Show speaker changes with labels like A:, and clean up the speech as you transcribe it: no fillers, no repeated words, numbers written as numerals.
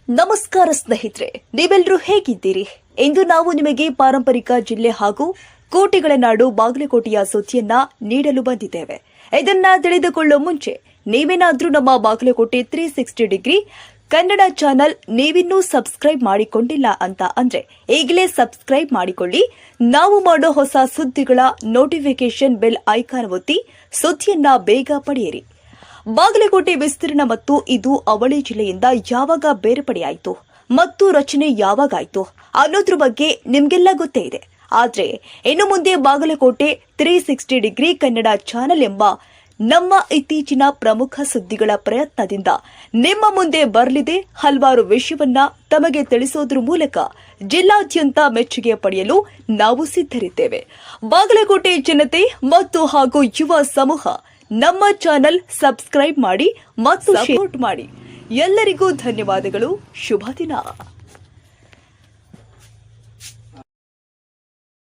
A: ನಮಸ್ಕಾರ ಸ್ನೇಹಿತರೆ, ನೀವೆಲ್ಲರೂ ಹೇಗಿದ್ದೀರಿ? ಇಂದು ನಾವು ನಿಮಗೆ ಪಾರಂಪರಿಕ ಜಿಲ್ಲೆ ಹಾಗೂ ಕೋಟೆಗಳ ನಾಡು ಬಾಗಲಕೋಟೆಯ ಸುದ್ದಿಯನ್ನ ನೀಡಲು ಬಂದಿದ್ದೇವೆ. ಇದನ್ನ ತಿಳಿದುಕೊಳ್ಳುವ ಮುಂಚೆ ನೀವೇನಾದ್ರೂ ನಮ್ಮ ಬಾಗಲಕೋಟೆ 360 ಡಿಗ್ರಿ ಕನ್ನಡ ಚಾನೆಲ್ ನೀವಿನ್ನೂ ಸಬ್ಸ್ಕ್ರೈಬ್ ಮಾಡಿಕೊಂಡಿಲ್ಲ ಅಂತ ಅಂದ್ರೆ ಈಗಲೇ ಸಬ್ಸ್ಕ್ರೈಬ್ ಮಾಡಿಕೊಳ್ಳಿ. ನಾವು ಮಾಡೋ ಹೊಸ ಸುದ್ದಿಗಳ ನೋಟಿಫಿಕೇಶನ್ ಬೆಲ್ ಐಕಾನ್ ಒತ್ತಿ ಸುದ್ದಿಯನ್ನ ಬೇಗ ಪಡೆಯಿರಿ. ಬಾಗಲಕೋಟೆ ವಿಸ್ತೀರ್ಣ ಮತ್ತು ಇದು ಅವಳಿ ಜಿಲ್ಲೆಯಿಂದ ಯಾವಾಗ ಬೇರ್ಪಡೆಯಾಯಿತು ಮತ್ತು ರಚನೆ ಯಾವಾಗಾಯಿತು ಅನ್ನೋದ್ರ ಬಗ್ಗೆ ನಿಮ್ಗೆಲ್ಲ ಗೊತ್ತೇ ಇದೆ. ಆದ್ರೆ ಇನ್ನು ಮುಂದೆ ಬಾಗಲಕೋಟೆ 360 ಡಿಗ್ರಿ ಕನ್ನಡ ಚಾನೆಲ್ ಎಂಬ ನಮ್ಮ ಇತ್ತೀಚಿನ ಪ್ರಮುಖ ಸುದ್ದಿಗಳ ಪ್ರಯತ್ನದಿಂದ ನಿಮ್ಮ ಮುಂದೆ ಬರಲಿದೆ. ಹಲವಾರು ವಿಷಯವನ್ನ ತಮಗೆ ತಿಳಿಸೋದ್ರ ಮೂಲಕ ಜಿಲ್ಲಾದ್ಯಂತ ಮೆಚ್ಚುಗೆ ಪಡೆಯಲು ನಾವು ಸಿದ್ಧರಿದ್ದೇವೆ. ಬಾಗಲಕೋಟೆ ಜನತೆ ಮತ್ತು ಹಾಗೂ ಯುವ ಸಮೂಹ ನಮ್ಮ ಚಾನೆಲ್ ಸಬ್ಸ್ಕ್ರೈಬ್ ಮಾಡಿ ಮತ್ತು ಸಪೋರ್ಟ್ ಮಾಡಿ. ಎಲ್ಲರಿಗೂ ಧನ್ಯವಾದಗಳು. ಶುಭ ದಿನ.